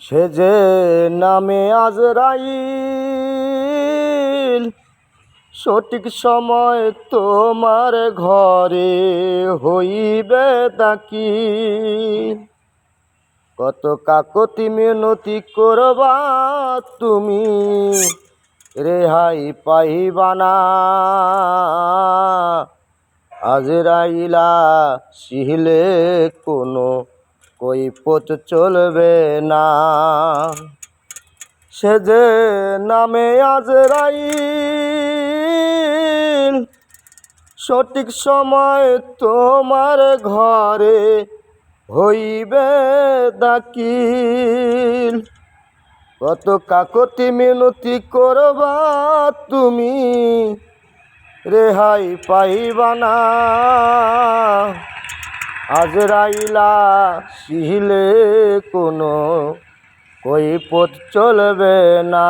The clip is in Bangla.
সে যে নামে আজরাইল, সঠিক সময় তোমার ঘরে হইবে দাখিল। কত কাকতি মিনতি করবা তুমি, রেহাই পাইবা না। আজরাইলা শিহলে কোনো কৈফিয়ত চলবে না। সে যে নামে আজরাইল, সঠিক সময় তোমার ঘরে হইবে দাখিল। কত কাকতি মিনতি করবা তুমি, রেহাই পাইবা না। আজরাইলা শিহলে কোনো কৈফিয়ত চলবে না।